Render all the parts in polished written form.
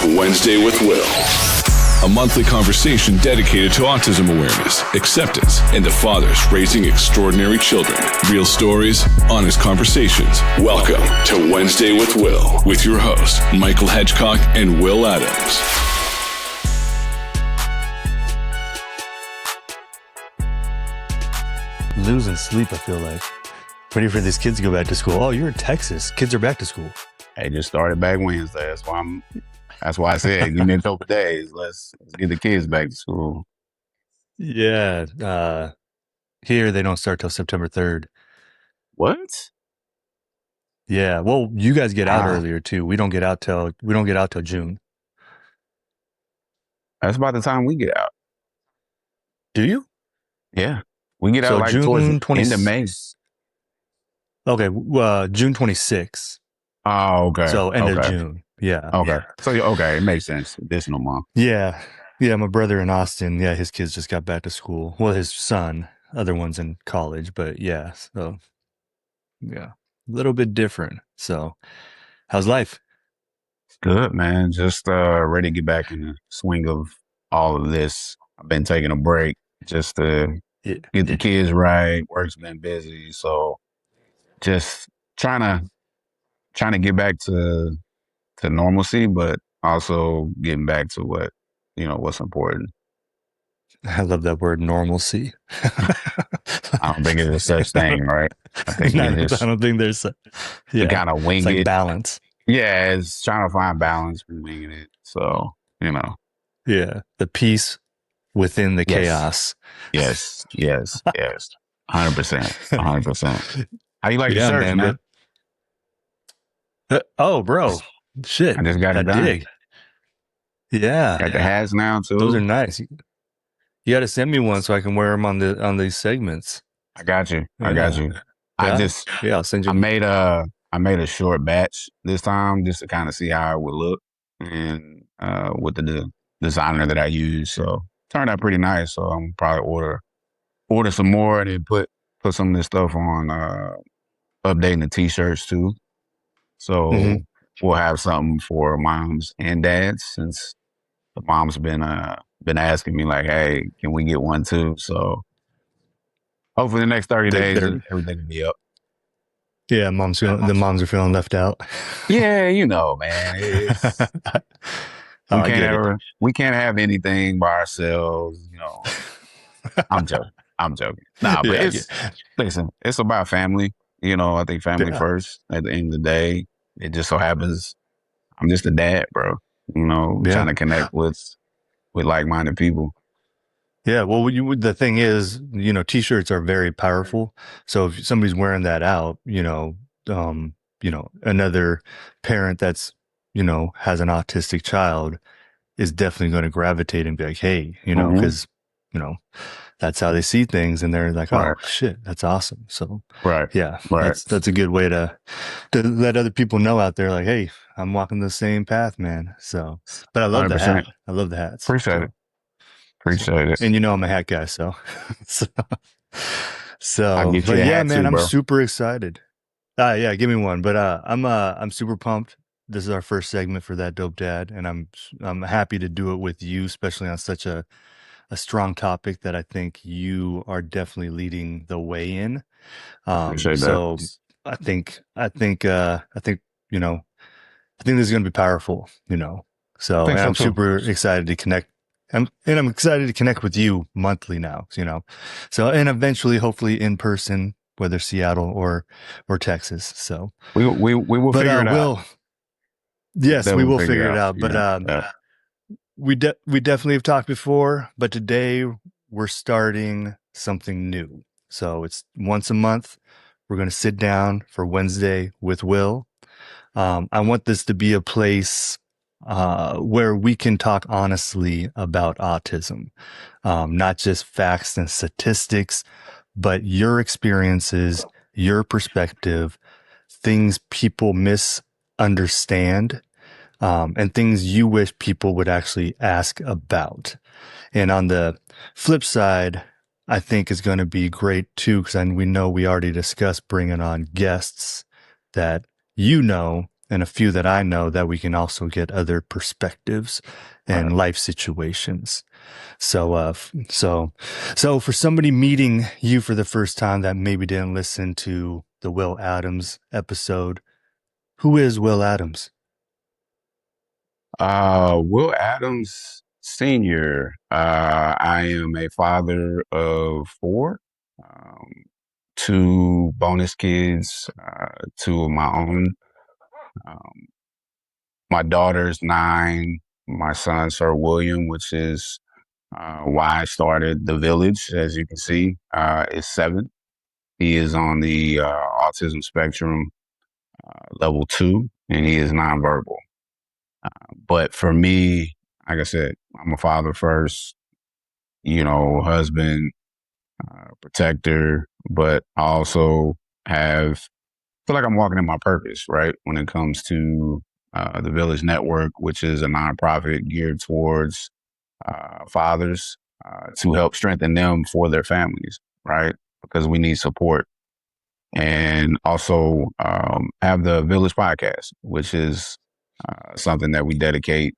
Wednesday with Will. A monthly conversation dedicated to autism awareness, acceptance, and to fathers raising extraordinary children. Real stories, honest conversations. Welcome to Wednesday with Will, with your hosts, Michael Hedgecock and Will Adams. Losing sleep, I feel like. Ready for these kids to go back to school. Oh, you're in Texas. Kids are back to school. Hey, just started back Wednesday. That's why I said give me a couple days. Let's get the kids back to school. Yeah. Here they don't start till September 3rd. What? Yeah. Well, you guys get out earlier too. We don't get out till June. That's about the time we get out. Do you? Yeah. We get out like June towards the 20... end of May. Okay, June 26th. Oh, okay. So end of June. Yeah. Okay. Yeah. So it makes sense. Additional month. Yeah. Yeah, my brother in Austin, his kids just got back to school. Well, his son, other one's in college, but yeah, so yeah. A little bit different. So how's life? Good, man. Just ready to get back in the swing of all of this. I've been taking a break just to get the kids right. Work's been busy, so just trying to get back to normalcy, but also getting back to what's important. I love that word, normalcy. I don't think there's such thing, right? I don't think there's you kind of wing it's like it. Balance. Yeah, it's trying to find balance from winging it. So, Yeah, the peace within the chaos. Yes. 100%. 100%. How you like your shirts, man? Oh, bro. Shit. I just got it done. Dig. Yeah. Got the hats now, too. Those are nice. You got to send me one so I can wear them on these segments. I got you. Yeah. I'll send you. I made a short batch this time just to kind of see how it would look, and with the designer that I use, so turned out pretty nice. So I'm probably order some more and then put some of this stuff on, updating the t-shirts too. So we'll have something for moms and dads, since the mom's been asking me like, hey, can we get one too? So hopefully the next 30 days everything will be up. Yeah, the moms are feeling left out. Yeah, man. We can't have anything by ourselves, I'm joking. Nah, but listen, it's about family. I think family first at the end of the day. It just so happens I'm just a dad, bro. Trying to connect with like-minded people. Yeah, well, the thing is, t-shirts are very powerful. So if somebody's wearing that out, another parent that's, has an autistic child is definitely going to gravitate and be like, hey, because, that's how they see things. And they're like, oh, shit, that's awesome. So, that's a good way to let other people know out there, like, hey, I'm walking the same path, man. So, but I love 100%. The hat. I love the hats. Appreciate it. And I'm a hat guy, so I'll get you a hat man, too, I'm super excited. Yeah, give me one. But I'm super pumped. This is our first segment for That Dope Dad, and I'm happy to do it with you, especially on such a strong topic that I think you are definitely leading the way in. So I think this is going to be powerful. So and I'm super excited to connect. I'm excited to connect with you monthly now, so, and eventually, hopefully in person, whether Seattle or Texas. So we will figure it out. Yes, we will figure it out. But we definitely have talked before, but today we're starting something new. So it's once a month. We're going to sit down for Wednesday with Will. I want this to be a place where we can talk honestly about autism, not just facts and statistics, but your experiences, your perspective, things people misunderstand, and things you wish people would actually ask about. And on the flip side, I think is going to be great too, because we know we already discussed bringing on guests that and a few that I know that we can also get other perspectives and life situations. So, so for somebody meeting you for the first time that maybe didn't listen to the Will Adams episode, who is Will Adams? Will Adams Sr. I am a father of 4, two bonus kids, 2 of my own. My daughter's 9. My son, Sir William, which is why I started the village, as you can see, is 7. He is on the autism spectrum, level 2, and he is nonverbal. But for me, like I said, I'm a father first, husband, protector, but I also feel like I'm walking in my purpose, right? When it comes to the Village Network, which is a nonprofit geared towards fathers to help strengthen them for their families, right? Because we need support. And also have the Village Podcast, which is something that we dedicate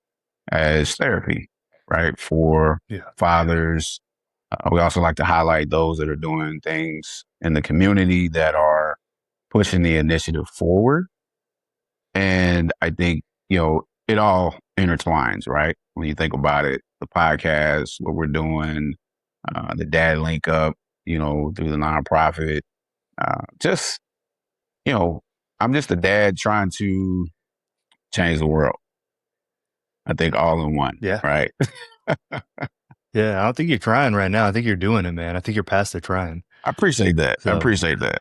as therapy, right? For fathers. We also like to highlight those that are doing things in the community that are pushing the initiative forward. And I think, it all intertwines, right? When you think about it, the podcast, what we're doing, the dad link up, through the nonprofit, just, I'm just a dad trying to change the world. I think all in one. Yeah. Right. Yeah. I don't think you're trying right now. I think you're doing it, man. I think you're past the trying. I appreciate that. So, I appreciate that.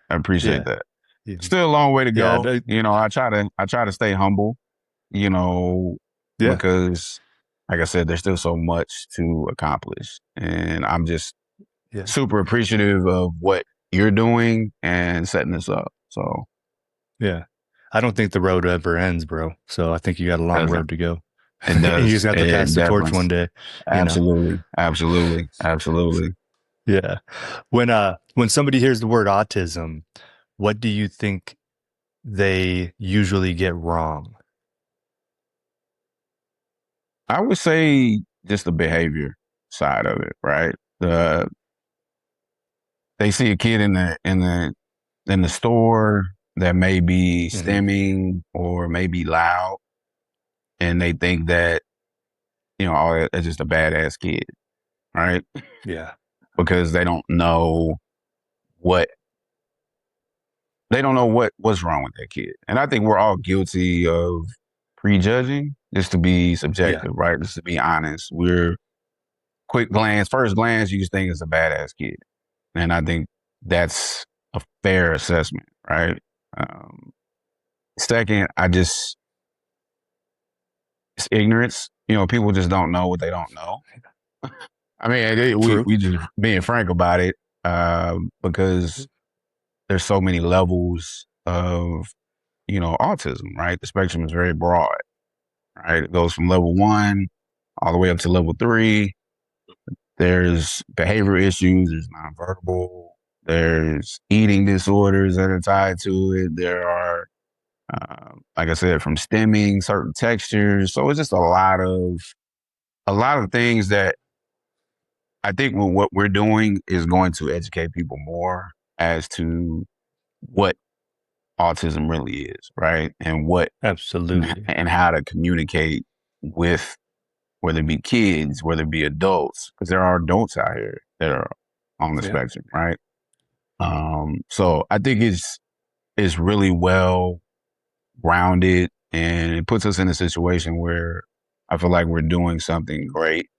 Yeah. Still a long way to go. Yeah, I try to stay humble, because like I said, there's still so much to accomplish. And I'm just super appreciative of what you're doing and setting this up. So yeah. I don't think the road ever ends, bro. So I think you got a long road to go. It does. You just have to pass the torch one day. Absolutely. Yeah. When somebody hears the word autism, what do you think they usually get wrong? I would say just the behavior side of it, right? They see a kid in the store that may be stimming or may be loud, and they think that, oh, that's just a badass kid, right? Yeah. Because they don't know what's wrong with that kid. And I think we're all guilty of prejudging, just to be subjective, right? Just to be honest. We're first glance, you just think it's a badass kid. And I think that's a fair assessment, right? Second, it's ignorance. People just don't know what they don't know. I mean, we just being frank about it, because there's so many levels of, autism, right? The spectrum is very broad, right? It goes from level 1 all the way up to level 3. There's behavioral issues, there's nonverbal, there's eating disorders that are tied to it. There are, like I said, from stimming, certain textures. So it's just a lot of things that I think what we're doing is going to educate people more as to what autism really is, right? And Absolutely. And how to communicate with, whether it be kids, whether it be adults, because there are adults out here that are on the spectrum, right? So I think it's really well rounded, and it puts us in a situation where I feel like we're doing something great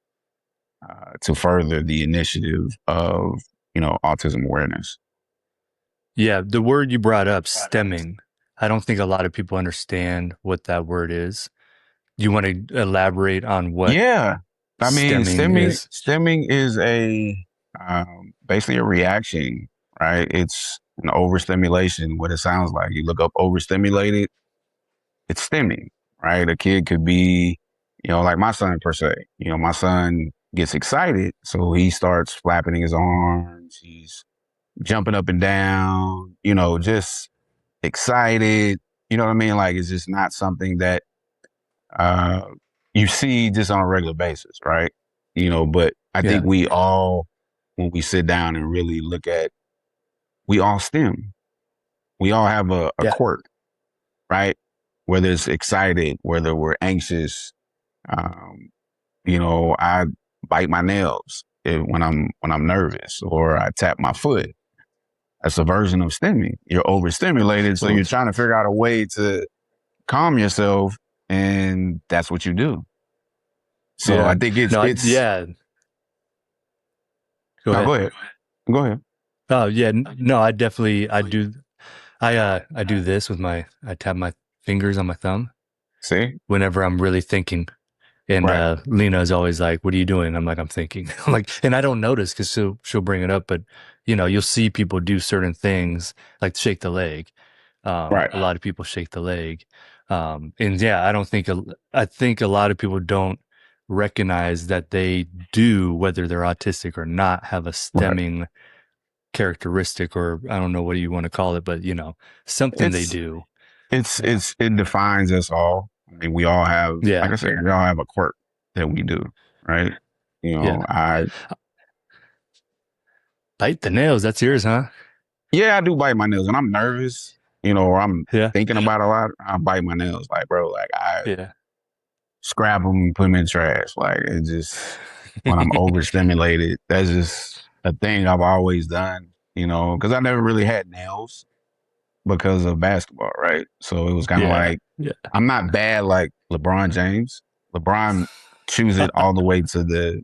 to further the initiative of, autism awareness. Yeah, the word you brought up, stemming. I don't think a lot of people understand what that word is. You want to elaborate on what? Yeah, I mean, stemming is a basically a reaction, right? It's an overstimulation. What it sounds like. You look up overstimulated, it's stemming, right? A kid could be, like my son per se. My son gets excited, so he starts flapping his arms. He's jumping up and down, just excited, You know what I mean? Like, it's just not something that uh, you see just on a regular basis, right? You know, but I think we all, when we sit down and really look at, we all STEM. We all have a quirk, right? Whether it's excited, whether we're anxious. Um, you know, I bite my nails when I'm nervous, or I tap my foot. That's a version of stimming. You're overstimulated, so you're trying to figure out a way to calm yourself, and that's what you do. So I think it's Go ahead. Go ahead. Go ahead. Oh yeah, no, I do this with I tap my fingers on my thumb. See? Whenever I'm really thinking. And Lena is always like, "What are you doing?" I'm like, "I'm thinking." I'm like, and I don't notice because she'll bring it up, but you know, you'll see people do certain things like shake the leg. A lot of people shake the leg, and yeah, I think a lot of people don't recognize that they do, whether they're autistic or not, have a stemming characteristic, or I don't know what you want to call it, but you know, something they do. It defines us all. I mean, we all have, like I said, we all have a quirk that we do, right? You know, I bite the nails. That's yours, huh? Yeah, I do bite my nails, and I'm nervous, you know, or I'm thinking about a lot. I bite my nails, like, bro, like I scrap them and put them in trash. Like, it just, when I'm overstimulated, that's just a thing I've always done, you know, because I never really had nails because of basketball, right? So it was kind of like, I'm not bad like LeBron James. LeBron chews it all the way to the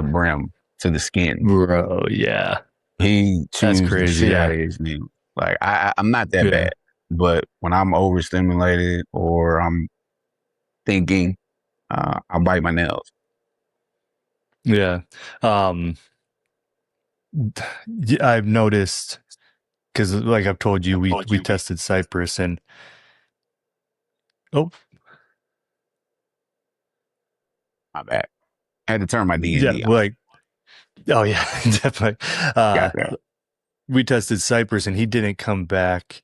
brim, to the skin. Bro, yeah. He chews the shit out of his nails. Like, I'm not that bad. But when I'm overstimulated or I'm thinking, I'll bite my nails. Yeah. I've noticed, because like I've told you, we tested Cypress, and my bad. I had to turn my D&D off. Like, oh yeah, definitely. We tested Cypress, and he didn't come back.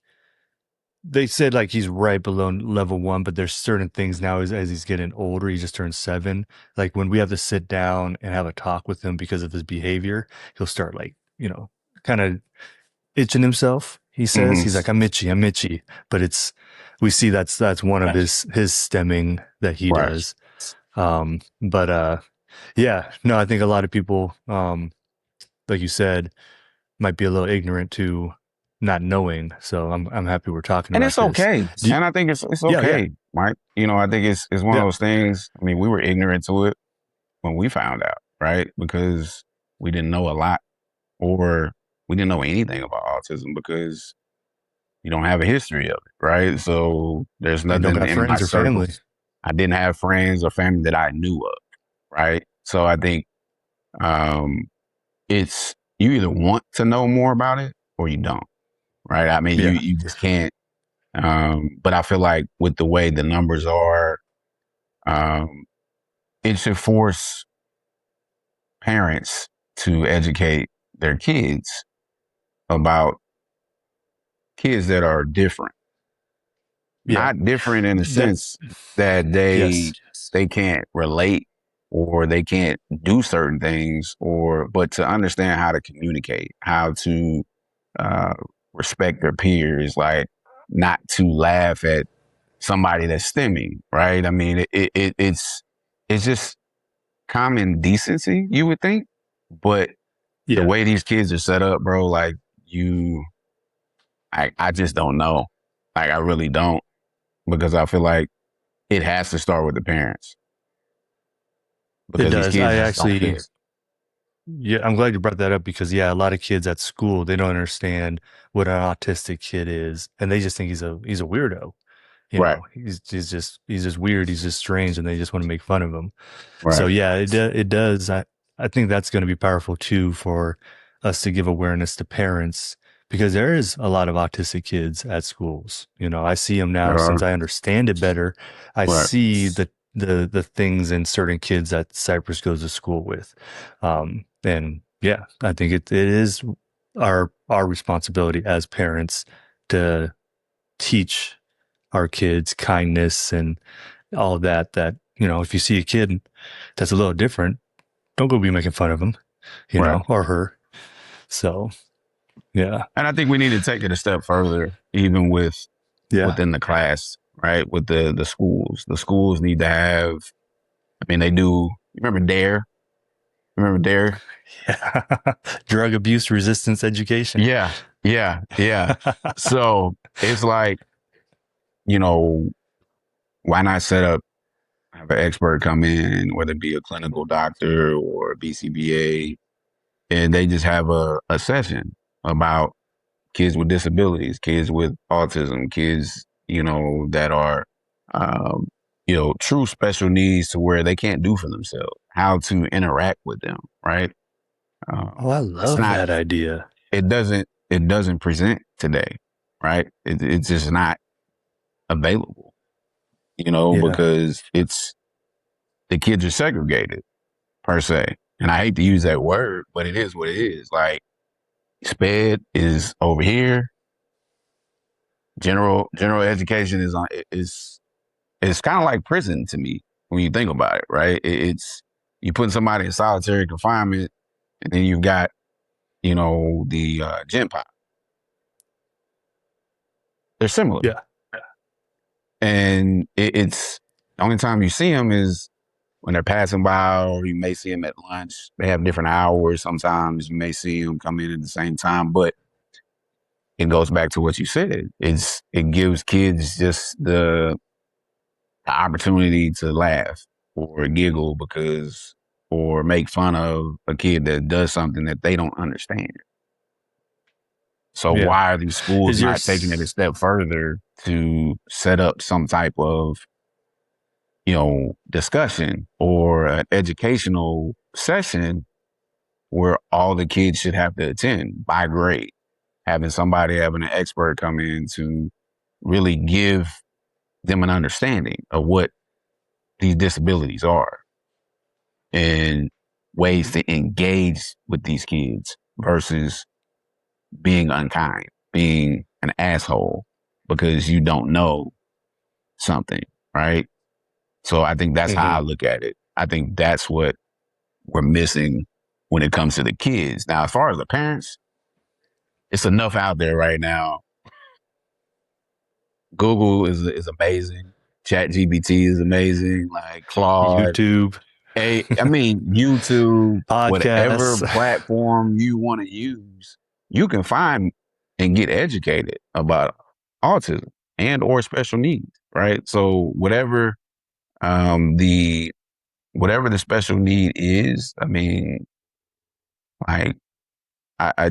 They said like he's right below level 1, but there's certain things now as he's getting older, he just turned 7. Like when we have to sit down and have a talk with him because of his behavior, he'll start like, you know, kind of itching himself. He says, he's like, I'm itchy. But we see that's one of his stemming that he does. Yeah, no, I think a lot of people, like you said, might be a little ignorant to not knowing. So I'm happy we're talking about this. And it's okay. And I think it's okay, Mike. You know, I think it's one of those things. I mean, we were ignorant to it when we found out, right? Because we didn't know a lot, or we didn't know anything about autism because you don't have a history of it, right? So there's nothing in my circle. I didn't have friends or family that I knew of, right? So I think it's, you either want to know more about it or you don't, right? I mean, you just can't. But I feel like with the way the numbers are, it should force parents to educate their kids about kids that are different. Not different in the sense that they can't relate or they can't do certain things, but to understand how to communicate, how to respect their peers, like not to laugh at somebody that's stemming, right? I mean, it's just common decency, you would think, but the way these kids are set up, bro, like I just don't know. Like, I really don't, because I feel like it has to start with the parents. Because it does. I'm glad you brought that up, because a lot of kids at school, they don't understand what an autistic kid is, and they just think he's a weirdo. You know, he's just weird. He's just strange, and they just want to make fun of him. So it does. I think that's going to be powerful too, for us to give awareness to parents, because there is a lot of autistic kids at schools. You know, I see them now since I understand it better. I see the things in certain kids that Cypress goes to school with. And yeah, I think it is our responsibility as parents to teach our kids kindness and all of that, if you see a kid that's a little different, don't go be making fun of him, or her. So, yeah. And I think we need to take it a step further, even within the class, right? With the schools. The schools need to have, they do, you remember DARE? Remember DARE? Yeah. Drug abuse resistance education. Yeah. So it's like, why not have an expert come in, whether it be a clinical doctor or a BCBA, and they just have a session about kids with disabilities, kids with autism, kids, that are, true special needs to where they can't do for themselves, how to interact with them, right? I love that idea. It doesn't present today, right? It's just not available, because the kids are segregated per se. And I hate to use that word, but it is what it is. Like, SPED is over here. General education is kind of like prison to me when you think about it, right? It's you put somebody in solitary confinement, and then you've got the gen pop. They're similar, yeah. And it's the only time you see them is when they're passing by, or you may see them at lunch. They have different hours. Sometimes you may see them come in at the same time, but it goes back to what you said. It gives kids just the opportunity to laugh or giggle or make fun of a kid that does something that they don't understand. So why are these schools not taking it a step further to set up some type of, discussion or an educational session where all the kids should have to attend by grade, having an expert come in to really give them an understanding of what these disabilities are and ways to engage with these kids versus being unkind, being an asshole because you don't know something, right? So I think that's how I look at it. I think that's what we're missing when it comes to the kids. Now, as far as the parents, it's enough out there right now. Google is amazing. ChatGPT is amazing. Like Claude. YouTube. YouTube, podcasts. Whatever platform you want to use, you can find and get educated about autism and or special needs, right? So whatever the special need is, I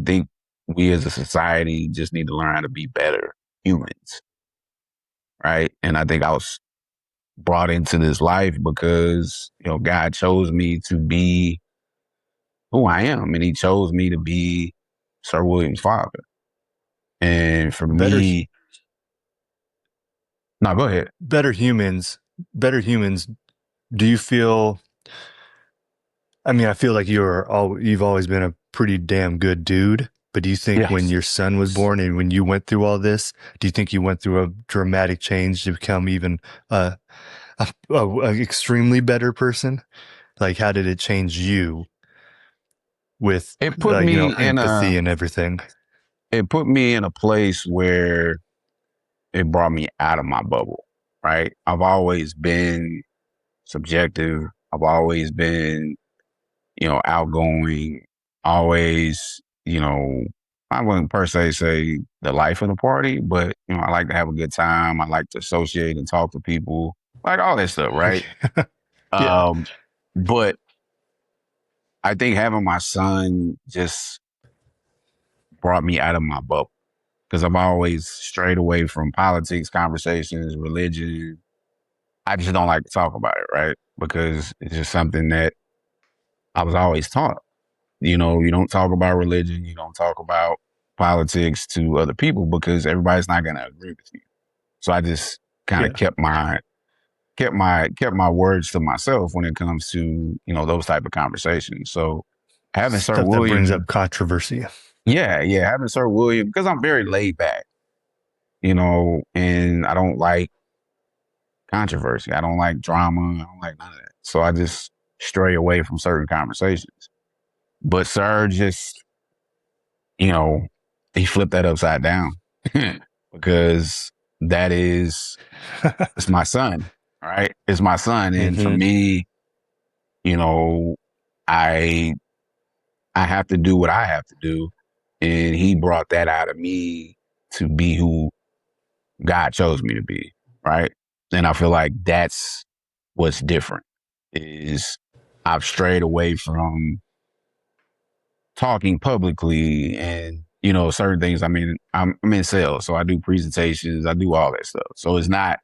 think we as a society just need to learn how to be better humans, right? And I think I was brought into this life because, God chose me to be who I am, and he chose me to be Sir William's father. And for me, no, go ahead. Better humans. Do you feel, I feel like you've always been a pretty damn good dude, but do you think when your son was born and when you went through all this, do you think you went through a dramatic change to become even a extremely better person? Like, how did it change you with it put me empathy and everything? It put me in a place where it brought me out of my bubble, right? I've always been subjective. I've always been, outgoing, always, I wouldn't per se say the life of the party, but, I like to have a good time. I like to associate and talk to people, like all that stuff, right? But I think having my son just brought me out of my bubble because I've always strayed away from politics, conversations, religion. I just don't like to talk about it, right? Because it's just something that I was always taught. You don't talk about religion. You don't talk about politics to other people because everybody's not going to agree with you. So I just kind of kept my words to myself when it comes to, those type of conversations. So having Sir William that brings up controversy. Yeah. Having Sir William, because I'm very laid back. and I don't like controversy. I don't like drama. I don't like none of that. So I just stray away from certain conversations. But Sir just, he flipped that upside down because that is, it's my son, right? It's my son. And for me, I have to do what I have to do. And he brought that out of me to be who God chose me to be, right? And I feel like that's what's different is I've strayed away from talking publicly and, certain things. I mean, I'm in sales, so I do presentations, I do all that stuff. So it's not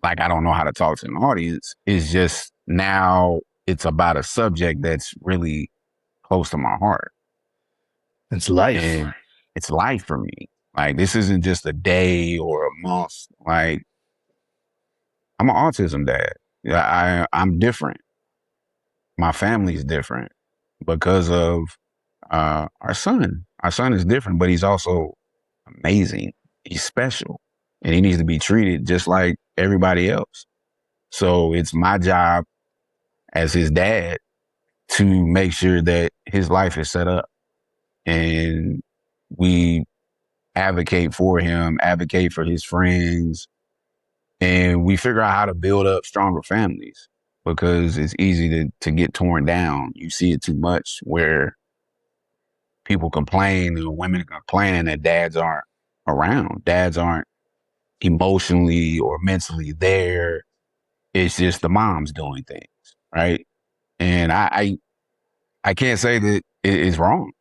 like I don't know how to talk to an audience. It's just now it's about a subject that's really close to my heart. It's life. And it's life for me. Like, this isn't just a day or a month. Like, I'm an autism dad. Yeah, I'm different. My family's different because of our son. Our son is different, but he's also amazing. He's special, and he needs to be treated just like everybody else. So it's my job as his dad to make sure that his life is set up, and we advocate for him, advocate for his friends, and we figure out how to build up stronger families because it's easy to get torn down. You see it too much where people complain and women complaining that dads aren't around. Dads aren't emotionally or mentally there. It's just the moms doing things, right? And I can't say that it is wrong,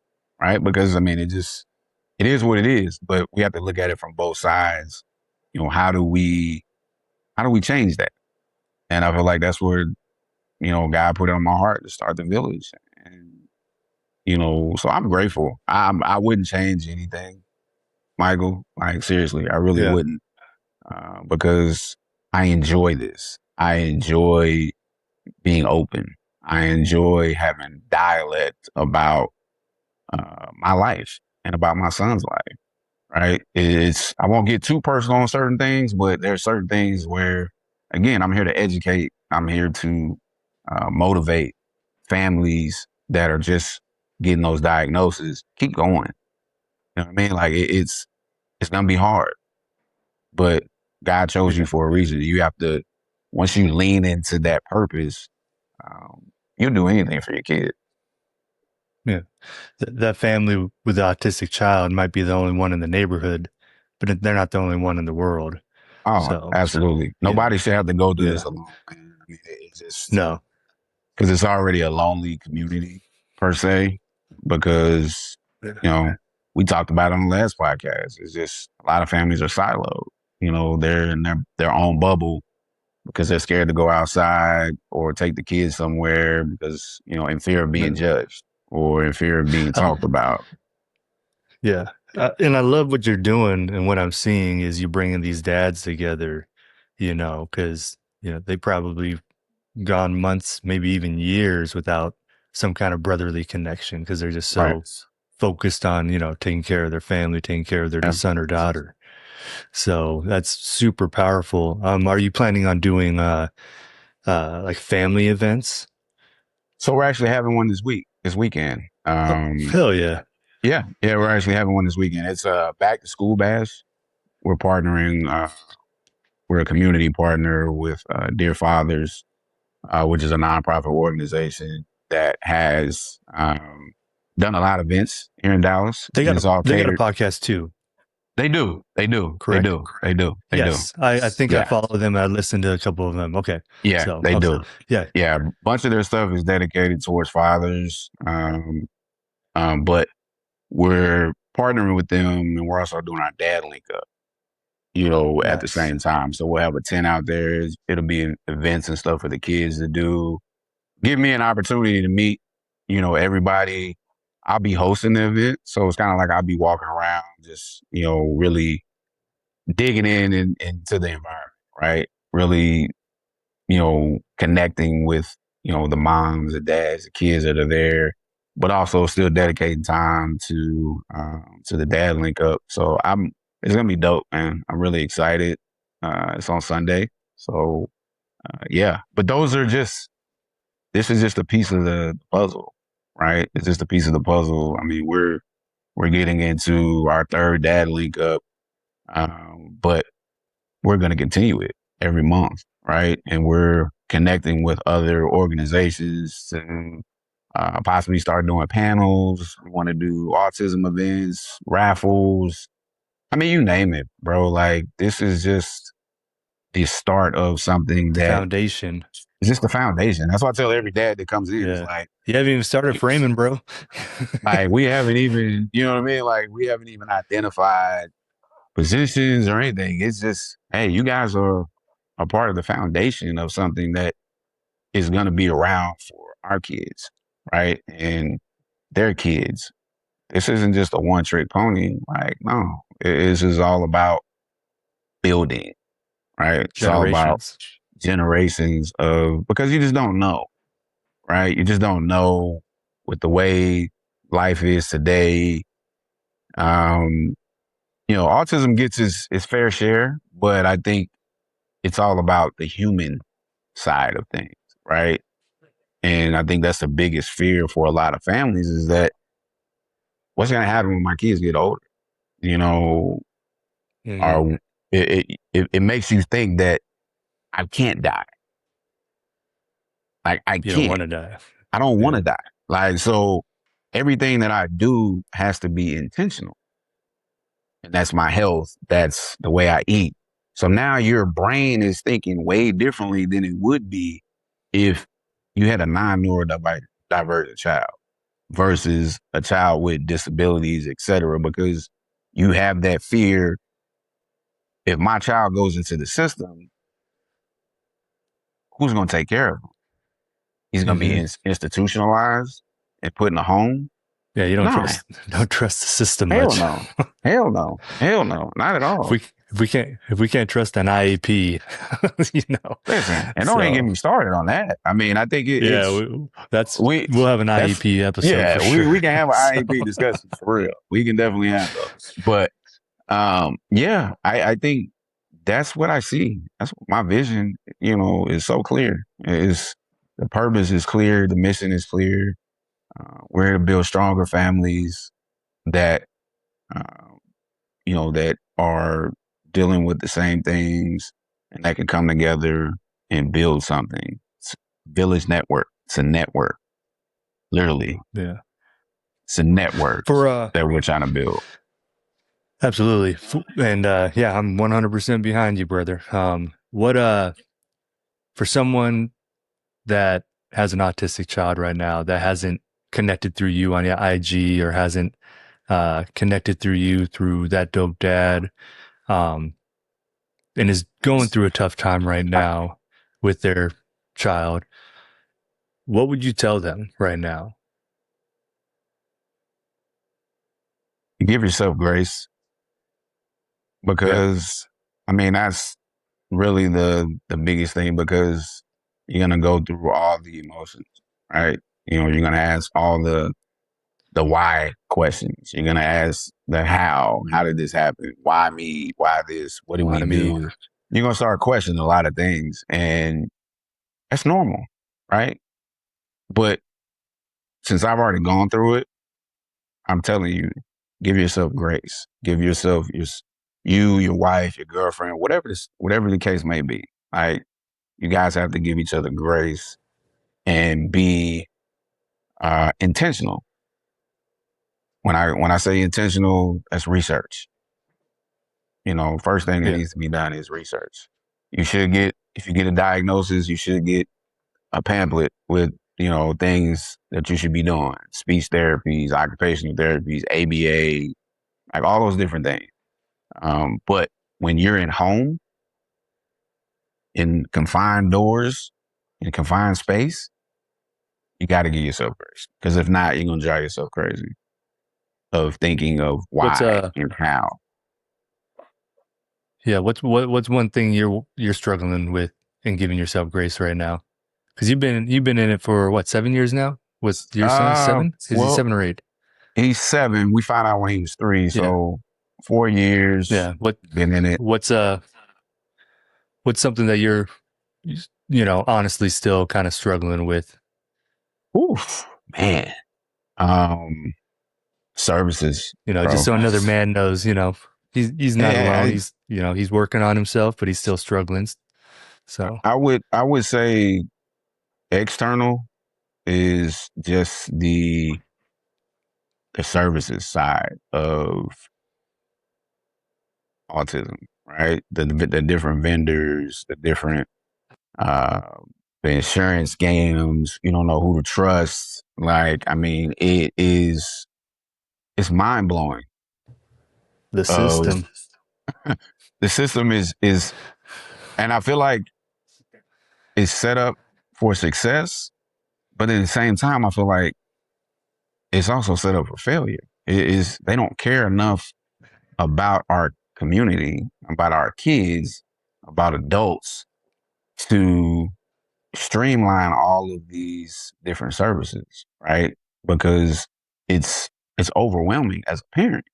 right? Because I mean, it is what it is. But we have to look at it from both sides. How do we change that? And I feel like that's where God put it on my heart to start the village. And so I'm grateful. I wouldn't change anything, Michael. Like, seriously, I really wouldn't, because I enjoy this. I enjoy being open. I enjoy having dialect about my life and about my son's life. Right? I won't get too personal on certain things, but there's certain things where, again, I'm here to educate. I'm here to motivate families that are just getting those diagnoses. Keep going. You know what I mean? Like, it's going to be hard, but God chose you for a reason. You have to, once you lean into that purpose, you'll do anything for your kid. Yeah. That family with the autistic child might be the only one in the neighborhood, but they're not the only one in the world. Oh, so, absolutely. Nobody should have to go through this alone. Man. I mean, it's just, no, because it's already a lonely community per se, because, we talked about it on the last podcast. It's just a lot of families are siloed. They're in their own bubble because they're scared to go outside or take the kids somewhere because, in fear of being judged or in fear of being talked about. Yeah. And I love what you're doing. And what I'm seeing is you bringing these dads together, because, they probably gone months, maybe even years without some kind of brotherly connection because they're just so focused on, taking care of their family, taking care of their son or daughter. So that's super powerful. Are you planning on doing like family events? So we're actually having one this weekend. Hell yeah. Yeah, we're actually having one this weekend. It's a back to school bash. We're partnering, we're a community partner with Dear Fathers, which is a nonprofit organization that has done a lot of events here in Dallas. They got a podcast too. They do. Correct. They do. Yes. I think I follow them. I listened to a couple of them. Okay. Yeah, so, they do. Yeah. Yeah. A bunch of their stuff is dedicated towards fathers. But we're partnering with them and we're also doing our dad link up, at the same time. So we'll have a tent out there. It'll be events and stuff for the kids to do. Give me an opportunity to meet, everybody. I'll be hosting the event. So it's kind of like I'll be walking around just, really digging into the environment, right? Really, connecting with, the moms, the dads, the kids that are there, but also still dedicating time to the dad link up. So it's going to be dope, man. I'm really excited. It's on Sunday. So, yeah. But this is just a piece of the puzzle, right? It's just a piece of the puzzle. I mean, we're getting into our third dad link up, but we're going to continue it every month, right? And we're connecting with other organizations to possibly start doing panels. We want to do autism events, raffles. I mean, you name it, bro. Like, this is just the start of something the that foundation. It's just the foundation. That's why I tell every dad that comes in, it's like, you haven't even started framing, bro. like, we haven't even, you know what I mean? Like, we haven't even identified positions or anything. It's just, hey, you guys are a part of the foundation of something that is going to be around for our kids, right? And their kids. This isn't just a one-trick pony. Like, no, this is all about building, right? It's all about generations of, because you just don't know, right? You just don't know with the way life is today. Autism gets its fair share, but I think it's all about the human side of things, right? And I think that's the biggest fear for a lot of families is that what's going to happen when my kids get older? It makes you think that I can't die. Like, I can't. You don't want to die. I don't want to die. Like, so everything that I do has to be intentional. And that's my health. That's the way I eat. So now your brain is thinking way differently than it would be if you had a non-neurodivergent child versus a child with disabilities, et cetera, because you have that fear. If my child goes into the system, who's going to take care of him? He's going to be institutionalized and put in a home. Yeah, you don't trust the system much. Hell no, not at all. If we can't trust an IEP, Listen, and don't even get me started on that. I mean, I think we'll have an IEP episode. Yeah, for sure. we can have an IEP discussion for real. We can definitely have those. But I think that's what I see. That's my vision. Is so clear. The purpose is clear. The mission is clear. We're here to build stronger families that, that are dealing with the same things and that can come together and build something. It's a village network. It's a network, literally. Yeah. It's a network that we're trying to build. Absolutely. And I'm 100% behind you, brother. For someone that has an autistic child right now that hasn't connected through you on your IG or hasn't connected through you through That Dope Dad, and is going through a tough time right now with their child, what would you tell them right now? Give yourself grace, because I mean, that's really the biggest thing, because you're going to go through all the emotions, right? You're going to ask all the why questions. You're going to ask the how did this happen? Why me? Why this? What did we do? You're going to start questioning a lot of things, and that's normal, right? But since I've already gone through it, I'm telling you, give yourself grace. Give yourself your wife, your girlfriend, whatever the case may be. Right? You guys have to give each other grace and be intentional. When I say intentional, that's research. First thing that needs to be done is research. If you get a diagnosis, you should get a pamphlet with, things that you should be doing. Speech therapies, occupational therapies, ABA, like all those different things. But when you're at home, in confined doors, in confined space, you got to give yourself grace. Because if not, you're going to drive yourself crazy of thinking of why and how. Yeah, what's one thing you're struggling with in giving yourself grace right now? Because you've been in it for what, 7 years now? With your son, 7? Is he 7 or 8? He's 7. We found out when he was 3, so 4 years. Yeah. Been in it. What's something that you're, honestly still kind of struggling with? Oof, man. Services, bro. Just so another man knows, he's not alone. He's working on himself, but he's still struggling. So I would say external is just the services side of autism, right? The different vendors, the different the insurance games. You don't know who to trust. Like, I mean, it's mind blowing. the system, The system is, and I feel like it's set up for success, but at the same time, I feel like it's also set up for failure. It is they don't care enough about our community, about our kids, about adults to streamline all of these different services, right? Because it's overwhelming as a parent,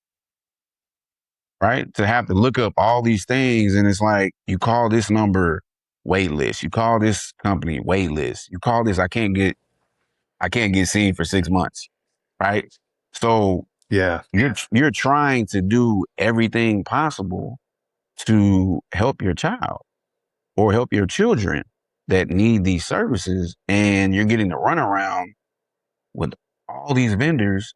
right? To have to look up all these things, and it's like you call this number wait list, you call this company wait list, you call this I can't get seen for 6 months, right? So yeah, you're trying to do everything possible to help your child or help your children that need these services, and you're getting the runaround with all these vendors,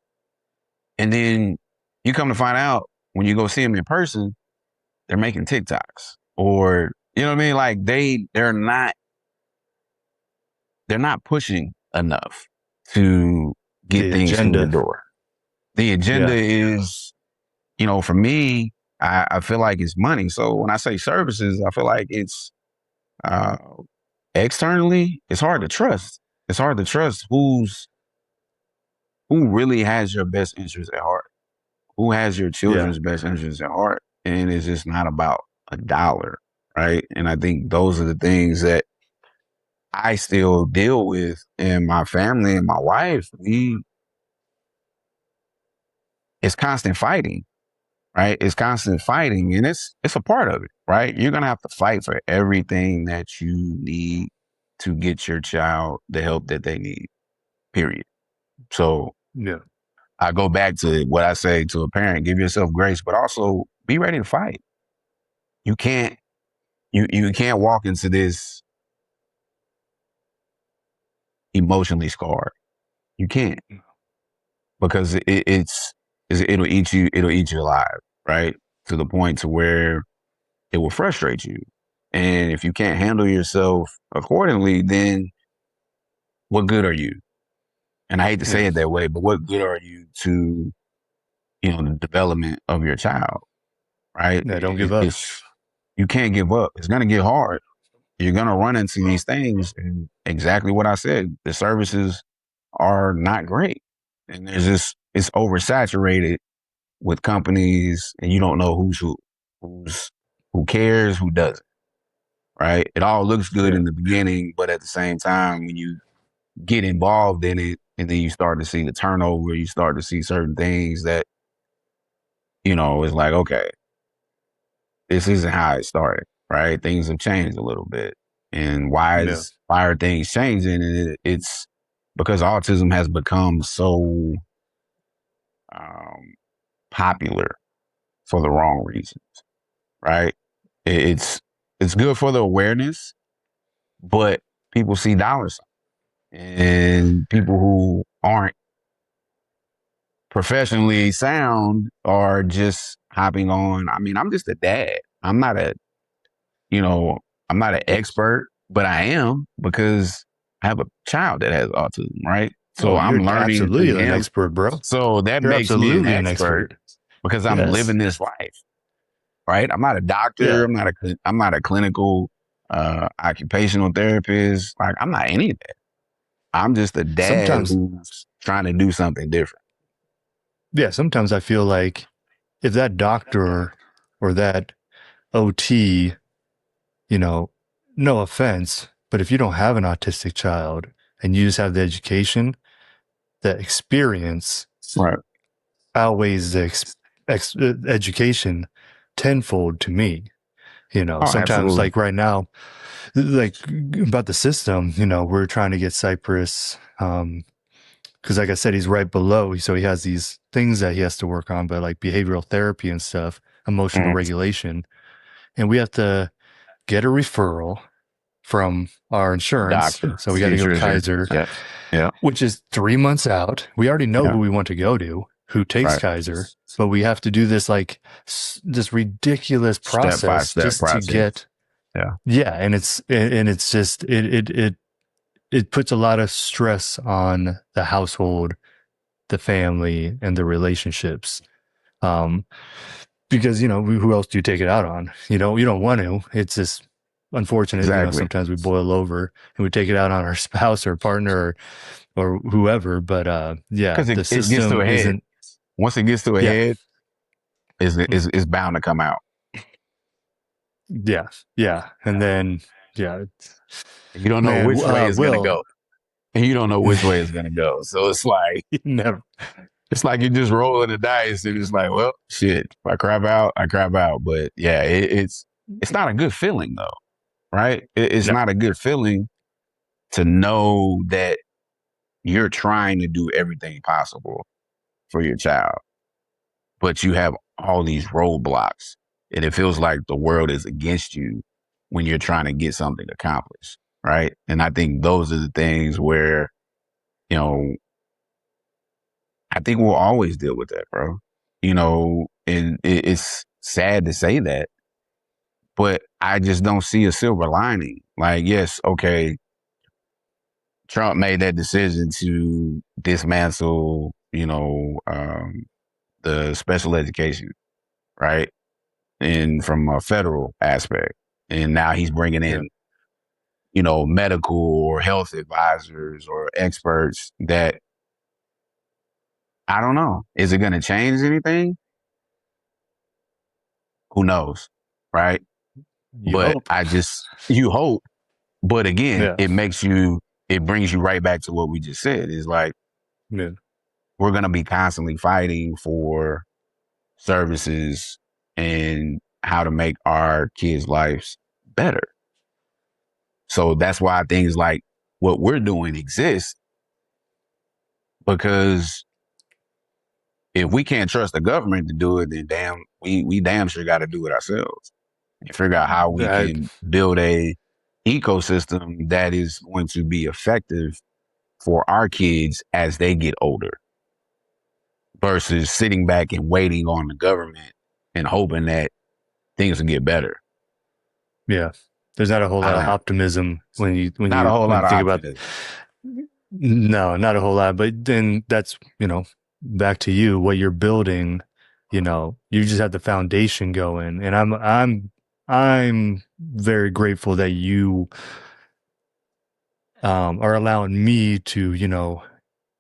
and then you come to find out when you go see them in person, they're making TikToks, or you know what I mean? Like they're not pushing enough to get the things through the agenda. door. The agenda is, for me, I feel like it's money. So when I say services, I feel like it's uh, externally, it's hard to trust. It's hard to trust who really has your best interest at heart, who has your children's best interest at heart, and it's just not about a dollar, right? And I think those are the things that I still deal with in my family and my wife. It's constant fighting, right? It's constant fighting, and it's a part of it, right? You're gonna have to fight for everything that you need to get your child the help that they need. Period. So Yeah. I go back to what I say to a parent: give yourself grace, but also be ready to fight. You can't you can't walk into this emotionally scarred. You can't, because it'll eat you. It'll eat you alive, right? To the point to where it will frustrate you. And if you can't handle yourself accordingly, then what good are you? And I hate to say it that way, but what good are you to, the development of your child, right? Yeah, don't give up. You can't give up. It's going to get hard. You're going to run into these things. And exactly what I said, the services are not great. And it's oversaturated with companies, and you don't know who cares, who doesn't. Right? It all looks good in the beginning, but at the same time, when you get involved in it, and then you start to see the turnover, you start to see certain things that, it's like, okay, this isn't how it started, right? Things have changed a little bit. And why are things changing? And it's because autism has become so popular for the wrong reasons, right? It's good for the awareness, but people see dollar signs. And people who aren't professionally sound are just hopping on. I mean, I'm just a dad. I'm not I'm not an expert, but I am, because I have a child that has autism, right? So I'm You're learning absolutely through an him. expert, bro. So that You're makes me an absolutely an expert because I'm living this life, right? I'm not a doctor. I'm not a clinical occupational therapist. Like, I'm not any of that. I'm just a dad who's trying to do something different. Yeah, sometimes I feel like if that doctor or that OT, no offense, but if you don't have an autistic child and you just have the education, the experience right, outweighs education tenfold to me. Sometimes absolutely. like right now, like about the system, we're trying to get Cypress, because like I said, he's right below. So he has these things that he has to work on, but like behavioral therapy and stuff, emotional regulation. And we have to get a referral from our insurance. Doctor, So we got to get go to your insurance. Kaiser, Yeah. which is 3 months out. We already know Yeah. who we want to go to, who takes Right. Kaiser, but we have to do this like this ridiculous process Step-by-step just to process. get. Yeah. And it's just, it puts a lot of stress on the household, the family, and the relationships. Because, who else do you take it out on? You don't want to. It's just unfortunate. Exactly. Sometimes we boil over and we take it out on our spouse or partner or whoever. But yeah, because the it gets to system a head. isn't. Once it gets to a Yeah. head, it's bound to come out. Yeah. And then You don't know which way it's gonna go, and you don't know which way it's gonna go. So it's like never. It's like you're just rolling the dice, and it's like, well, shit. If I crap out, I crap out. But yeah, it's not a good feeling though, right? It's not a good feeling to know that you're trying to do everything possible for your child, but you have all these roadblocks, and it feels like the world is against you when you're trying to get something accomplished, right? And I think those are the things where, you know, I think we'll always deal with that, bro. And it's sad to say that, but I just don't see a silver lining. Like, yes, okay, Trump made that decision to dismantle, the special education, right? And from a federal aspect. And now he's bringing in, medical or health advisors or experts that, I don't know. Is it going to change anything? Who knows? Right. You hope. You hope. But again, it brings you right back to what we just said. Is like, we're going to be constantly fighting for services and how to make our kids' lives better. So that's why things like what we're doing exist, because if we can't trust the government to do it, then we damn sure got to do it ourselves and figure out how we can build a ecosystem that is going to be effective for our kids as they get older, versus sitting back and waiting on the government and hoping that things will get better. Yeah. There's not a whole lot of optimism when you think about it. No, not a whole lot. But then that's, back to you, what you're building, you just have the foundation going. And I'm very grateful that you are allowing me to,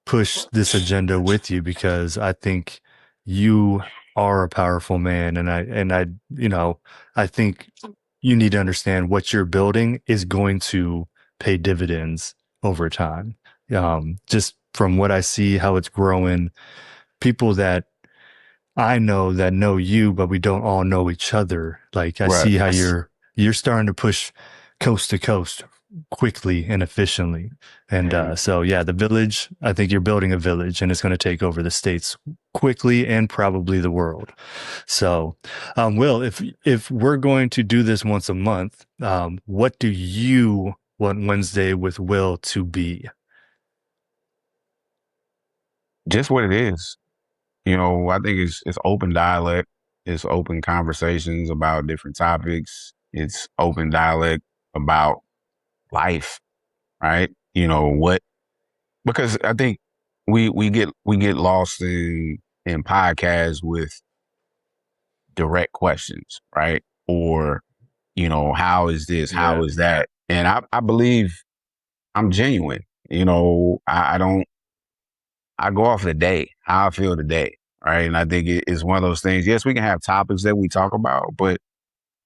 push this agenda with you, because I think you are a powerful man. And I think you need to understand what you're building is going to pay dividends over time. Just from what I see, how it's growing, people that I know that know you, but we don't all know each other. Like I see how you're starting to push coast to coast quickly and efficiently. And so, yeah, the village, I think you're building a village, and it's going to take over the states quickly and probably the world. So, Will, if we're going to do this once a month, what do you want Wednesday with Will to be? Just what it is. I think it's open dialect. It's open conversations about different topics. It's open dialect about life, right? Because I think we get lost in podcasts with direct questions, right? Or, how is this? How is that? And I believe I'm genuine. I don't, I go off the day, how I feel today, right? And I think it's one of those things. Yes, we can have topics that we talk about, but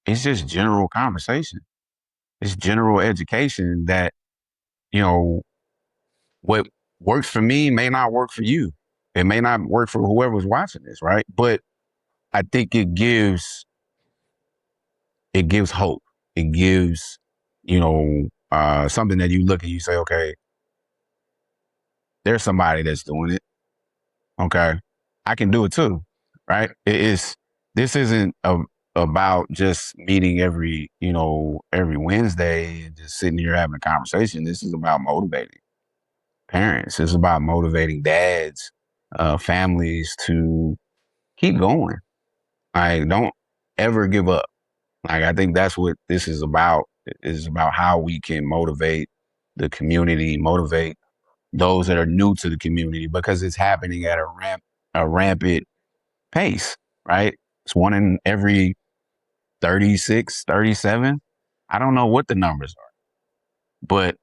it's just general conversation. It's general education that, what works for me may not work for you. It may not work for whoever's watching this, right? But I think it gives hope. It gives, something that you look and you say, okay, there's somebody that's doing it. Okay, I can do it too, right? This isn't about just meeting every Wednesday and just sitting here having a conversation. This is about motivating parents. It's about motivating dads, families to keep going. Like, don't ever give up. Like, I think that's what this is about. It is about how we can motivate the community, motivate those that are new to the community, because it's happening at a rampant pace, right? It's one in every 36, 37. I don't know what the numbers are, but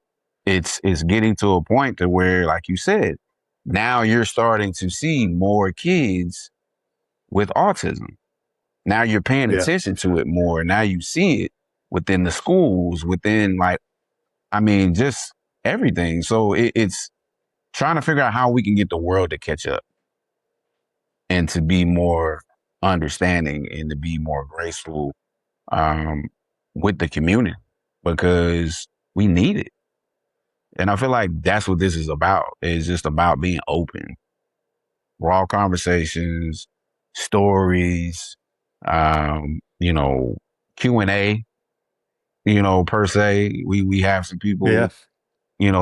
it's getting to a point to where, like you said, now you're starting to see more kids with autism. Now you're paying attention to it more. Now you see it within the schools, within just everything. So it's trying to figure out how we can get the world to catch up and to be more understanding and to be more graceful with the community, because we need it. And I feel like that's what this is about. It's just about being open, raw conversations, stories, Q&A, per se. We have some people,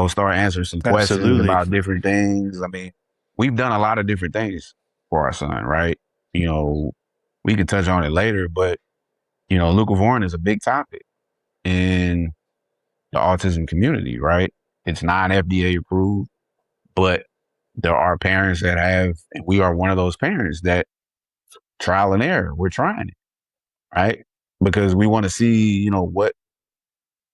start answering some questions about different things. I mean, we've done a lot of different things for our son, right? We can touch on it later, but, leucovorin is a big topic in the autism community, right? It's not FDA approved, but there are parents that have, and we are one of those parents that trial and error, we're trying it, right? Because we want to see,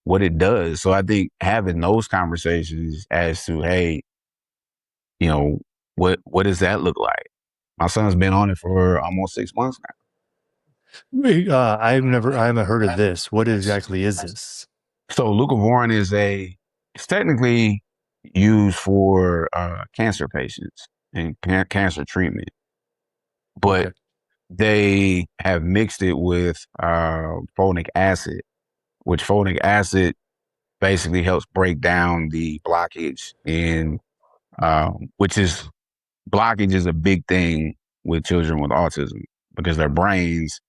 what it does. So I think having those conversations as to, hey, what does that look like? My son's been on it for almost 6 months now. Wait, I haven't heard of this. What exactly is this? So leucovorin it's technically used for cancer patients and cancer treatment, but they have mixed it with folic acid, which folic acid basically helps break down the blockage in, blockage is a big thing with children with autism, because their brains,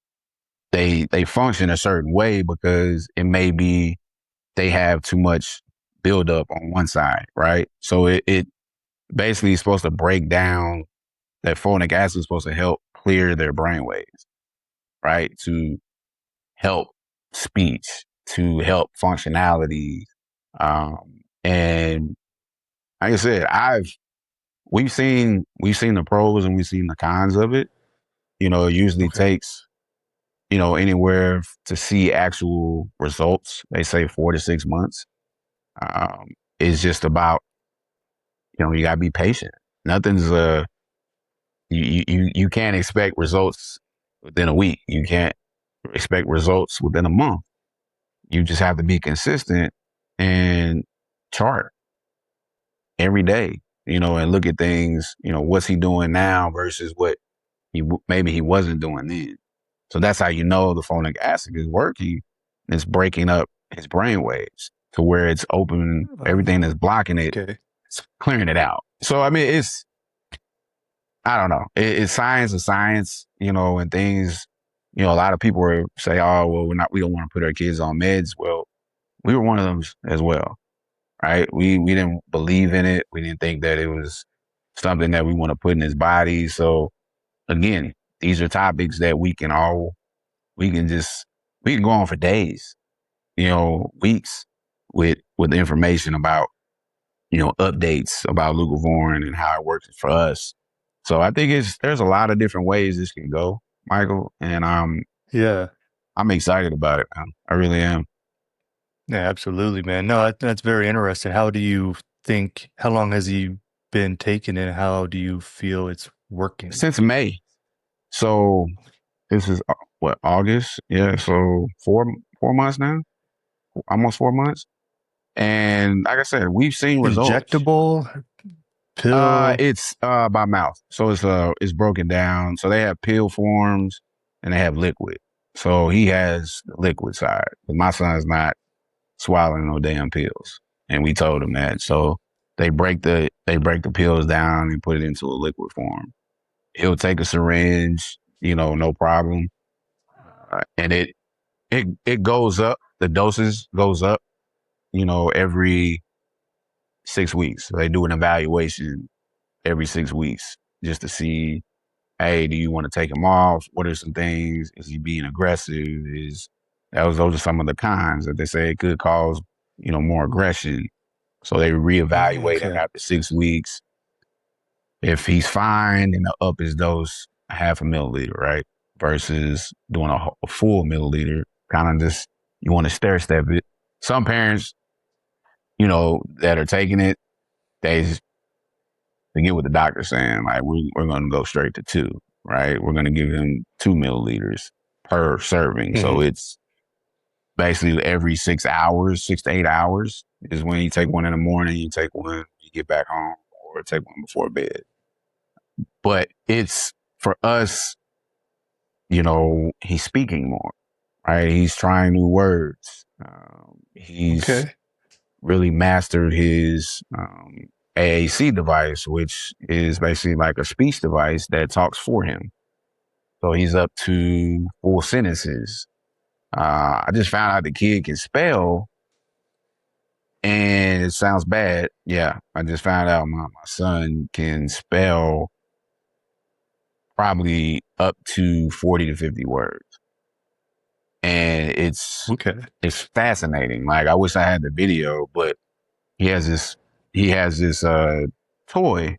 they function a certain way because it may be they have too much buildup on one side, right? So it basically is supposed to break down, that folic acid is supposed to help clear their brain waves, right? To help speech, to help functionality. And like I said, we've seen the pros and we've seen the cons of it. It usually takes, anywhere to see actual results. They say 4 to 6 months. It's just about, you gotta be patient. Nothing's you can't expect results within a week. You can't expect results within a month. You just have to be consistent and chart every day, and look at things, what's he doing now versus what maybe he wasn't doing then. So that's how the folic acid is working. It's breaking up his brain waves to where it's open, everything that's blocking it, it's clearing it out. So, I mean, I don't know. It's science is science, and things, a lot of people say, oh, well, we don't want to put our kids on meds. Well, we were one of them as well, right? We didn't believe in it. We didn't think that it was something that we want to put in his body. So again, these are topics that we can go on for days, weeks with information about, updates about leucovorin and how it works for us. So I think there's a lot of different ways this can go, Michael, and I'm excited about it, man. I really am. Yeah, absolutely, man. No, that's very interesting. How long has he been taking it? How do you feel it's working? Since May. So this is August? Yeah. So 4 months now, almost 4 months. And like I said, we've seen results. Injectable, pill? It's by mouth. So it's broken down. So they have pill forms. and they have liquid. So he has the liquid side. But my son's not swallowing no damn pills. And we told him that. So they break the pills down and put it into a liquid form. He'll take a syringe, no problem. And it goes up. The doses goes up, every 6 weeks. So they do an evaluation every 6 weeks just to see, hey, do you want to take him off? What are some things? Is he being aggressive? Those are some of the cons that they say it could cause, more aggression. So they reevaluate him after 6 weeks. If he's fine, then they'll up his dose a half a milliliter, right? Versus doing a full milliliter. Kind of just, you want to stair step it. Some parents, that are taking it, they get what the doctor's saying. Like, we're going to go straight to 2, right? We're going to give him 2 milliliters per serving. So it's basically every 6 hours, 6 to 8 hours is when you take one in the morning, you take one when you get back home, or take one before bed. But it's, for us, he's speaking more, right? He's trying new words. He's really mastered his AAC device, which is basically like a speech device that talks for him. So he's up to full sentences. I just found out the kid can spell, and it sounds bad. Yeah, I just found out my son can spell probably up to 40 to 50 words. And it's fascinating. Like, I wish I had the video, but he has this toy.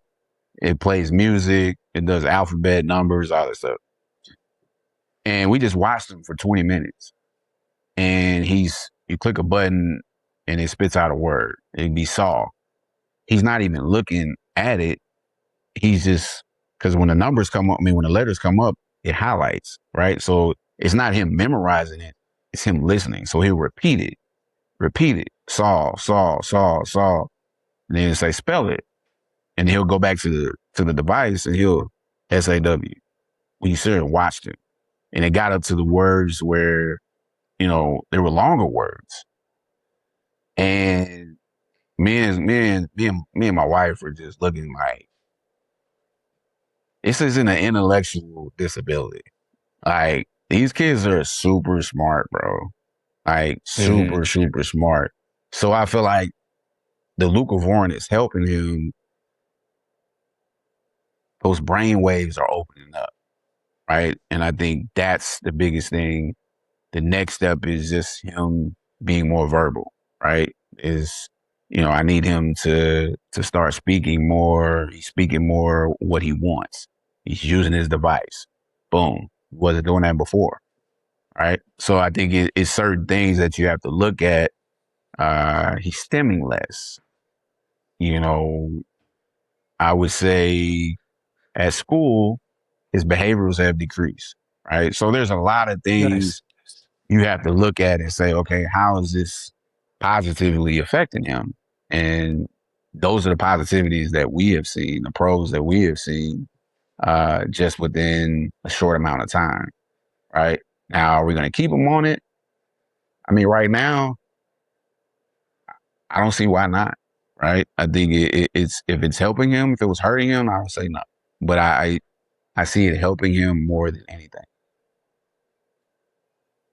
It plays music, it does alphabet, numbers, all that stuff. And we just watched him for 20 minutes. And you click a button and it spits out a word. It'd be saw. He's not even looking at it. He's just, because when the numbers come up, when the letters come up, it highlights, right? So it's not him memorizing it, it's him listening. So he'll repeat it, saw, saw, saw, saw. And then say, spell it. And he'll go back to the device and he'll SAW. We sat and watched him. And it got up to the words where, there were longer words. And me and my wife were just looking like, this isn't an intellectual disability. Like, these kids are super smart, bro. Like, super, super smart. So I feel like the leucovorin is helping him. Those brain waves are opening up, right? And I think that's the biggest thing. The next step is just him being more verbal, right? I need him to start speaking more. He's speaking more what he wants. He's using his device. Boom. He wasn't doing that before, right? So I think it's certain things that you have to look at. He's stemming less. I would say at school, his behaviors have decreased, right? So there's a lot of things you have to look at and say, okay, how is this positively affecting him? And those are the positivities that we have seen, the pros that we have seen, just within a short amount of time, right? Now, are we going to keep him on it? I mean, right now, I don't see why not, right? I think it's, if it's helping him, if it was hurting him, I would say no. But I see it helping him more than anything.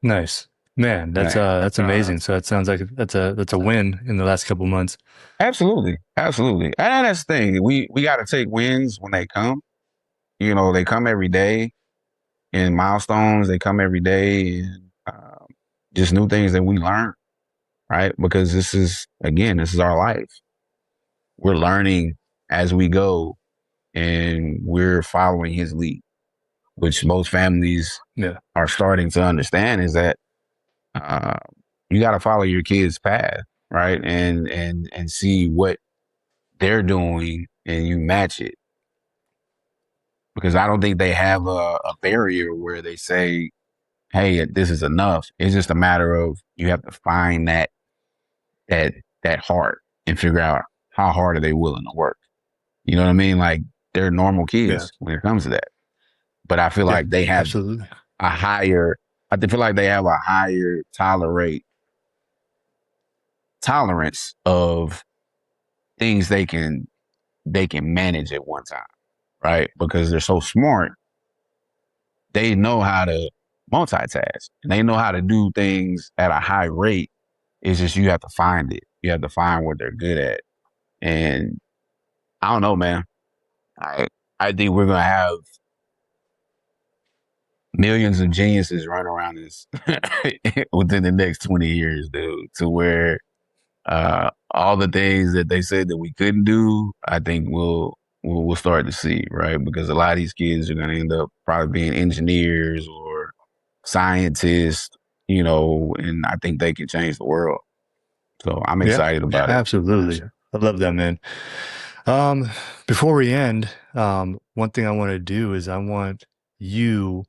Nice, man. That's amazing. So it sounds like that's a win in the last couple months. Absolutely, and that's the thing. We got to take wins when they come. They come every day, and milestones. They come every day, and just new things that we learn, right? Because this is our life. We're learning as we go, and we're following his lead, which most families are starting to understand, is that you got to follow your kid's path, right? And see what they're doing, and you match it. Because I don't think they have a barrier where they say, hey, this is enough. It's just a matter of, you have to find that heart and figure out how hard are they willing to work. You know what I mean? Like, they're normal kids when it comes to that. But I feel like they have, absolutely. I feel like they have a higher tolerance of things they can manage at one time, right? Because they're so smart, they know how to multitask and they know how to do things at a high rate. It's just you have to find it. You have to find what they're good at. And I don't know, man. I I think we're gonna have millions of geniuses run around this within the next 20 years, dude, to where all the things that they said that we couldn't do, I think we'll start to see, right? Because a lot of these kids are gonna end up probably being engineers or scientists, and I think they can change the world. So I'm excited about it. Absolutely. I love that, man. Before we end, one thing I want to do is I want you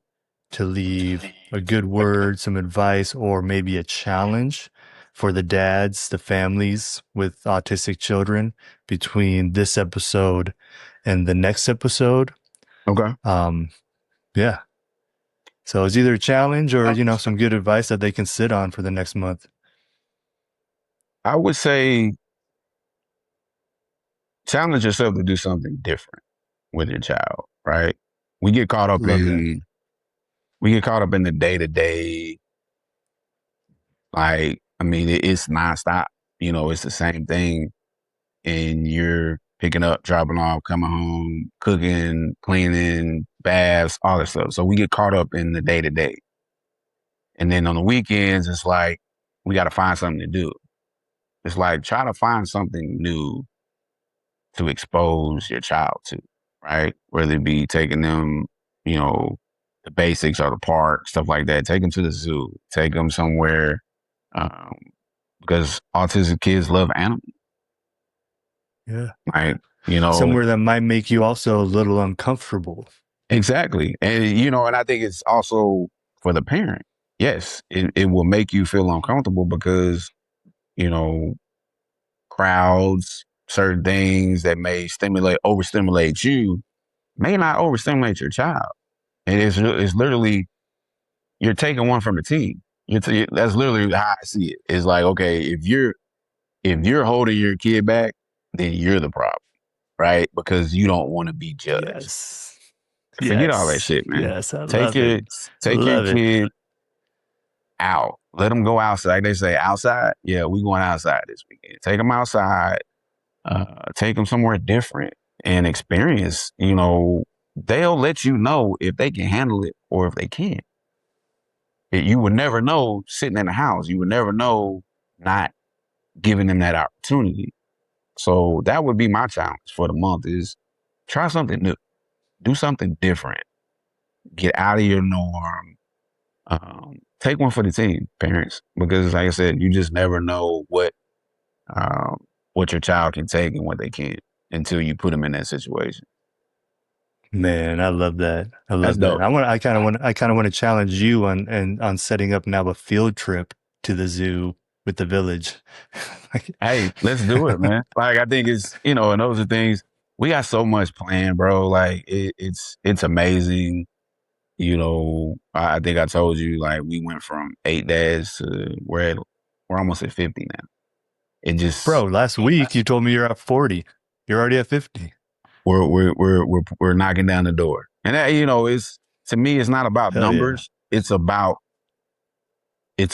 to leave a good word, some advice, or maybe a challenge for the dads, the families with autistic children between this episode and the next episode. Okay. Yeah. So it's either a challenge or, some good advice that they can sit on for the next month. I would say challenge yourself to do something different with your child, right? We get caught up in the day-to-day. Like, I mean, it's nonstop. It's the same thing. And you're picking up, dropping off, coming home, cooking, cleaning, baths, all that stuff. So we get caught up in the day-to-day. And then on the weekends, it's like, we got to find something to do. It's like, try to find something new to expose your child to, right? Whether it be taking them, the basics or the park, stuff like that. Take them to the zoo. Take them somewhere, because autistic kids love animals. Yeah. Like, somewhere that might make you also a little uncomfortable. Exactly. And, and I think it's also for the parent. Yes, it will make you feel uncomfortable because, crowds, certain things that may overstimulate you may not overstimulate your child. And it's literally, you're taking one from the team. That's literally how I see it. It's like, okay, if you're holding your kid back, then you're the problem, right? Because you don't want to be judged. Yes. Forget all that shit, man. Yes, I take love it. Take your kid out. Let them go outside. Like they say, outside. Yeah, we going outside this weekend. Take them outside. Take them somewhere different and experience. They'll let you know if they can handle it or if they can't. You would never know sitting in the house. You would never know not giving them that opportunity. So that would be my challenge for the month is try something new. Do something different. Get out of your norm. Take one for the team, parents, because like I said, you just never know what your child can take and what they can't until you put them in that situation. Man, I love that. I love that. I kind of want to challenge you on setting up now a field trip to the zoo with the village. Hey, let's do it, man. Like, I think it's, and those are things, we got so much planned, bro. Like it's amazing. I think I told you, like, we went from 8 days to we're almost at 50 now. It just, bro, last week you told me you're at 40. You're already at 50. We're knocking down the door. And that, it's, to me, it's not about numbers. Yeah. It's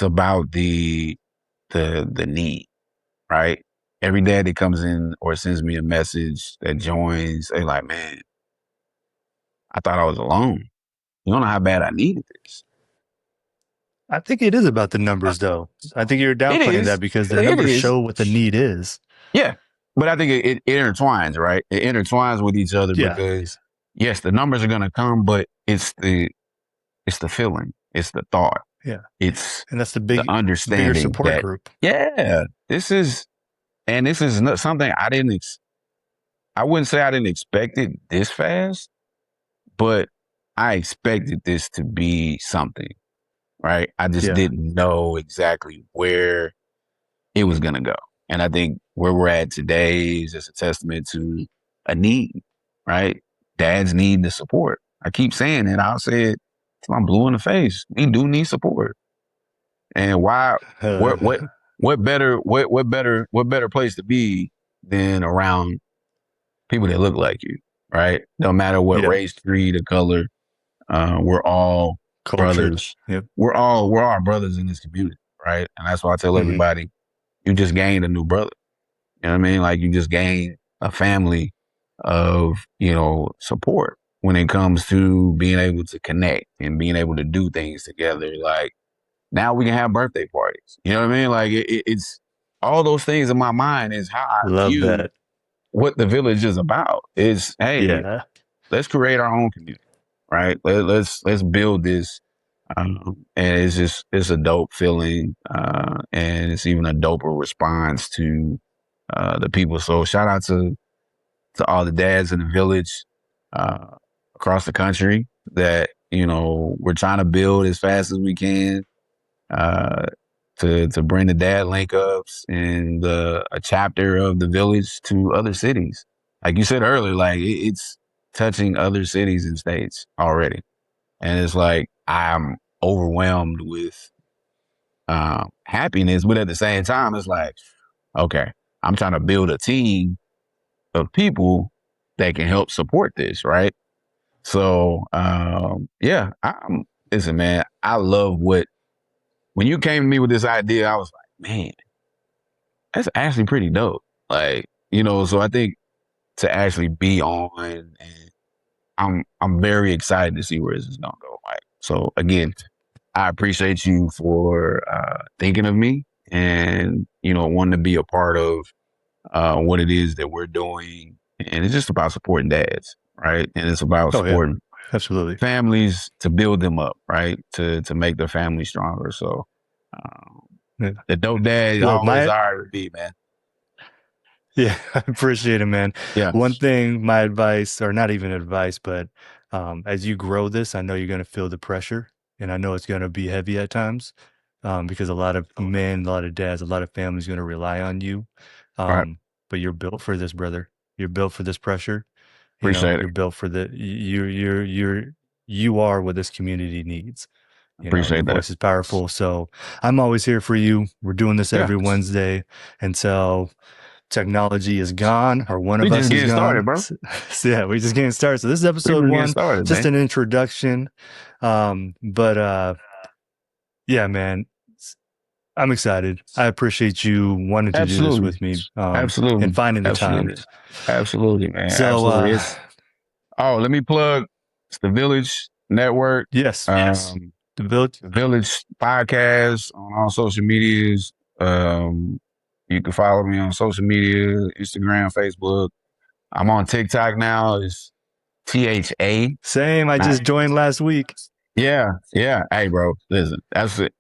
about the need, right? Every dad that comes in or sends me a message that joins, they're like, man, I thought I was alone. You don't know how bad I needed this. I think it is about the numbers, though. I think you're downplaying that because the numbers show what the need is. Yeah. But I think it intertwines, right? It intertwines with each other because, yes, the numbers are going to come, but it's the feeling. It's the thought. Yeah. And that's the understanding. Bigger support group. Yeah. This is not something I wouldn't say I didn't expect it this fast, but I expected this to be something, right? I just didn't know exactly where it was going to go. And I think where we're at today is just a testament to a need, right? Dads need the support. I keep saying it. I'll say it till I'm blue in the face. We do need support. And why? What better place to be than around people that look like you, right? No matter what race, creed, or color, we're all brothers. Yep. We're all brothers in this community, right? And that's why I tell everybody, you just gained a new brother. You know what I mean? Like, you just gained a family of, support when it comes to being able to connect and being able to do things together. Like, now we can have birthday parties. You know what I mean? Like, it's all those things in my mind is how I view what the village is about. Is, hey, let's create our own community, right? Let's build this. And it's a dope feeling. And it's even a doper response to the people. So shout out to all the dads in the village across the country that, we're trying to build as fast as we can to bring the dad link ups and a chapter of the village to other cities. Like you said earlier, like it's touching other cities and states already. And it's like, I'm overwhelmed with happiness, but at the same time, it's like, okay, I'm trying to build a team of people that can help support this, right? So, listen, man, I love when you came to me with this idea, I was like, man, that's actually pretty dope. Like, so I think to actually be on, and I'm very excited to see where this is gonna go. Like, so again, I appreciate you for thinking of me and, wanting to be a part of what it is that we're doing. And it's just about supporting dads, right? And it's about supporting absolutely families to build them up, right? To make their family stronger. So the dope dad always hard to be, man. Yeah, I appreciate it, man. Yeah. One thing, my advice, or not even advice, but as you grow this, I know you're going to feel the pressure, and I know it's going to be heavy at times because a lot of men, a lot of dads, a lot of families going to rely on you. Right. But you're built for this, brother. You're built for this pressure. Appreciate it. You're built for you are what this community needs. Appreciate your voice is powerful. So I'm always here for you. We're doing this every Wednesday until technology is gone or one of us is gone. Started, bro. So, yeah, we're just getting started. So this is episode 1, just an introduction. But yeah, man, I'm excited. I appreciate you wanting to do this with me. Absolutely. And finding the time. Absolutely, man. So, let me plug. It's the Village Network. Yes. The Village podcast on all social medias. You can follow me on social media, Instagram, Facebook. I'm on TikTok now. It's THA. Same. I just joined last week. Yeah. Hey, bro, listen, that's it.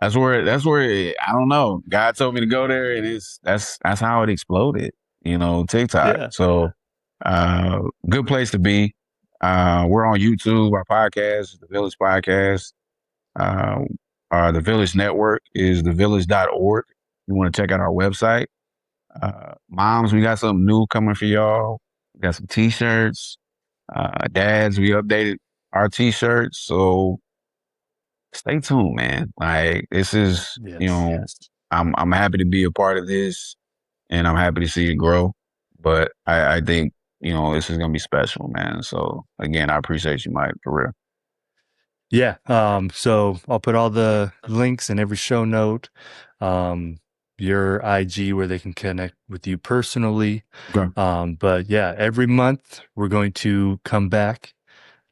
That's where I don't know. God told me to go there, and that's how it exploded. TikTok. Yeah. So, good place to be. We're on YouTube. Our podcast, the Village Podcast. The Village Network is thevillage.org. You want to check out our website. Moms, we got something new coming for y'all. We got some t-shirts. Dads, we updated our t-shirts. So stay tuned, man. Like, this is, I'm happy to be a part of this, and I'm happy to see it grow. But I think, this is going to be special, man. So again, I appreciate you, Mike, for real. Yeah. So I'll put all the links in every show note. Your IG where they can connect with you personally. Okay. But yeah, every month we're going to come back,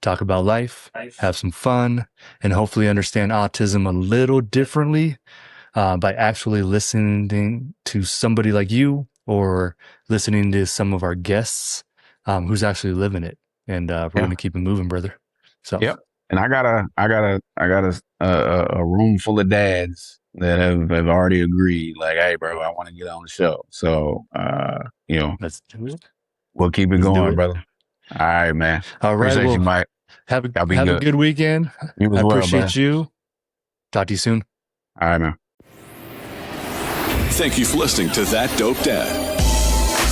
talk about life, have some fun, and hopefully understand autism a little differently by actually listening to somebody like you or listening to some of our guests who's actually living it. And we're going to keep it moving, brother. So. Yep. And I got a room full of dads that have already agreed. Like, hey, bro, I want to get on the show. So, let's do it. We'll keep it going, brother. All right, man. All right, appreciate you, Mike. Have a good weekend. You as well, appreciate you. Talk to you soon. All right, man. Thank you for listening to That Dope Dad.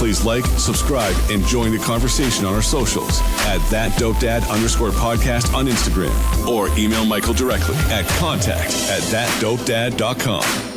Please like, subscribe, and join the conversation on our socials at @ThatDopeDad_podcast on Instagram, or email Michael directly at contact@thatdopedad.com.